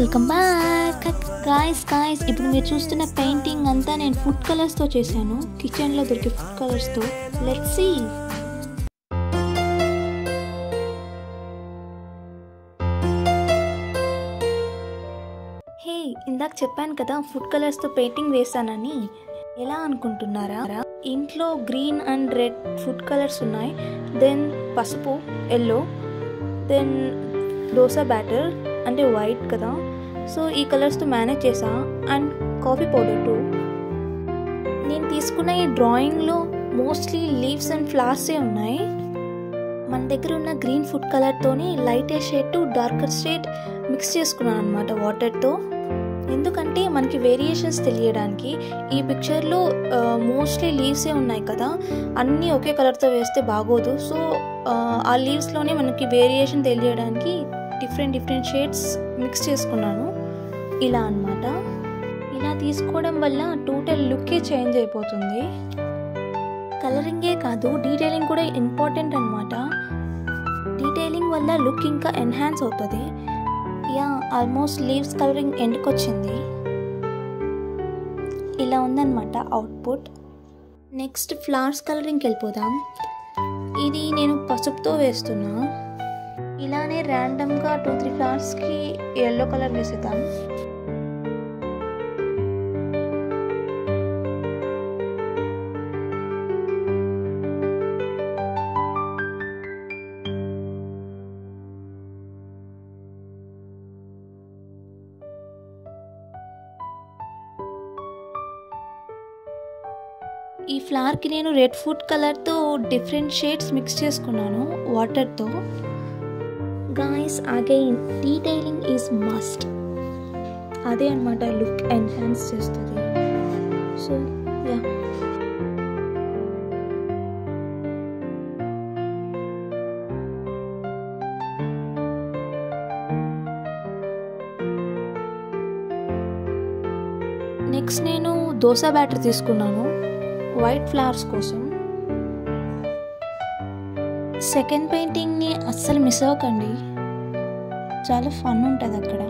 Welcome back guys ఇప్పుడు మీరు చూస్తున్న పెయింటింగ్ అంతా నేను ఫుడ్ కలర్స్తో చేశాను. కిచెన్లో దొరికే ఫుడ్ కలర్స్తో. Let's see. హే, ఇందాక చెప్పాను కదా ఫుడ్ కలర్స్తో పెయింటింగ్ వేసానని. ఎలా అనుకుంటున్నారా? ఇంట్లో green and red food colours ఉన్నాయి, దెన్ పసుపు ఎల్లో, దెన్ దోసా బ్యాటర్ అంటే వైట్ కదా, సో ఈ కలర్స్తో మేనేజ్ చేసా. And coffee powder two. నేను తీసుకున్న ఈ డ్రాయింగ్లో మోస్ట్లీ లీవ్స్ అండ్ ఫ్లవర్సే ఉన్నాయి. మన దగ్గర ఉన్న గ్రీన్ ఫుడ్ కలర్తోని lighter shade to darker shade mix చేసుకున్నాను అనమాట వాటర్తో. ఎందుకంటే మనకి వేరియేషన్స్ తెలియడానికి. ఈ పిక్చర్లో మోస్ట్లీ లీవ్సే ఉన్నాయి కదా, అన్నీ ఒకే కలర్తో వేస్తే బాగోదు. సో ఆ లీవ్స్లోనే మనకి వేరియేషన్ తెలియడానికి డిఫరెంట్ షేడ్స్ మిక్స్ చేసుకున్నాను ఇలా అన్నమాట. ఇలా తీసుకోవడం వల్ల టోటల్ లుక్కే చేంజ్ అయిపోతుంది. కలరింగే కాదు, డీటెయిలింగ్ కూడా ఇంపార్టెంట్ అనమాట. డీటెయిలింగ్ వల్ల లుక్ ఇంకా ఎన్హాన్స్ అవుతుంది. ఆల్మోస్ట్ లీవ్స్ కలరింగ్ ఎండ్కి వచ్చింది. ఇలా ఉందన్నమాట అవుట్పుట్. నెక్స్ట్ ఫ్లవర్స్ కలరింగ్కి వెళ్ళిపోదాం. ఇది నేను పసుపుతో వేస్తున్నా. ఇలానే ర్యాండమ్గా 2-3 ఫ్లవర్స్కి ఎల్లో కలర్ వేసేద్దాం. ఈ ఫ్లవర్కి నేను రెడ్ ఫుడ్ కలర్తో డిఫరెంట్ షేడ్స్ మిక్స్ చేసుకున్నాను వాటర్తో. Guys, again detailing is must. అదే అనమాట లుక్ ఎన్హాన్స్ చేస్తుంది. సో యా, నెక్స్ట్ నేను దోసా బ్యాటర్ తీసుకున్నాను వైట్ ఫ్లవర్స్ కోసం. సెకండ్ పెయింటింగ్ని అస్సలు మిస్ అవ్వకండి, చాలా ఫన్ ఉంటుంది అక్కడ.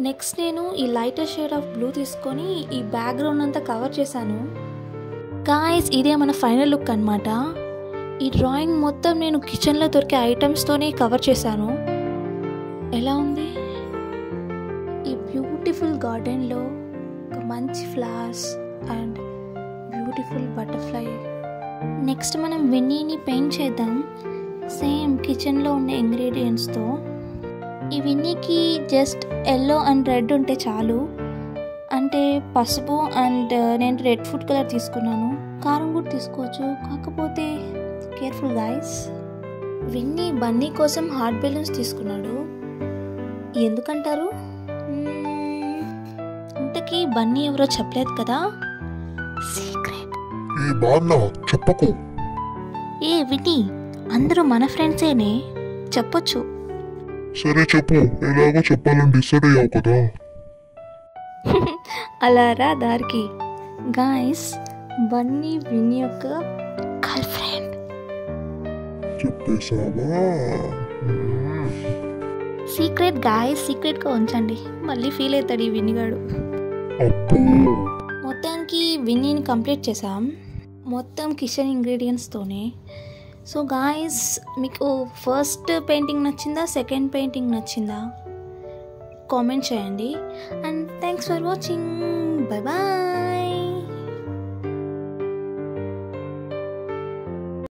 నెక్స్ట్ నేను ఈ లైటర్ షేడ్ ఆఫ్ బ్లూ తీసుకొని ఈ బ్యాక్గ్రౌండ్ అంతా కవర్ చేశాను. గాయ్స్, ఇదే మన ఫైనల్ లుక్ అనమాట. ఈ డ్రాయింగ్ మొత్తం నేను కిచెన్లో దొరికే ఐటమ్స్తోనే కవర్ చేశాను. ఎలా ఉంది? ఈ బ్యూటిఫుల్ గార్డెన్లో ఒక మంచి flowers and beautiful butterfly. Next మనం విన్నీని పెయింట్ చేద్దాం సేమ్ కిచెన్లో ఉన్న ఇంగ్రీడియంట్స్తో. ఈ విన్నీకి జస్ట్ ఎల్లో అండ్ రెడ్ ఉంటే చాలు. అంటే పసుపు అండ్ నేను రెడ్ ఫుడ్ కలర్ తీసుకున్నాను. కారం కూడా తీసుకోవచ్చు, కాకపోతే కేర్ఫుల్ గాయ్స్. విన్నీ బన్నీ కోసం హార్ట్ బెలూన్స్ తీసుకున్నాడు. ఎందుకంటారు? ఇంతకీ బన్నీ ఎవరో చెప్పలేదు కదా, సీక్రెట్. ఏ విన్నీ, అందరూ మన ఫ్రెండ్సేనే, చెప్పొచ్చు. సరే చెప్పు, ఎలాగో చెప్పాలని డిసైడ్ అయ్యావు కదా. అలా రా దారికి. గాయ్స్, బన్నీ విన్నీ యొక్క గర్ల్ ఫ్రెండ్. చెప్పేసావా? సీక్రెట్ గాయ్స్, సీక్రెట్గా ఉంచండి, మళ్ళీ ఫీల్ అవుతాడు ఈ విన్నీగాడు. మొత్తానికి విన్నీని కంప్లీట్ చేసాం మొత్తం కిచెన్ ఇంగ్రీడియంట్స్తోనే. సో గాయ్స్, మీకు ఫస్ట్ పెయింటింగ్ నచ్చిందా, సెకండ్ పెయింటింగ్ నచ్చిందా? కామెంట్ చేయండి. And thanks for watching. Bye bye.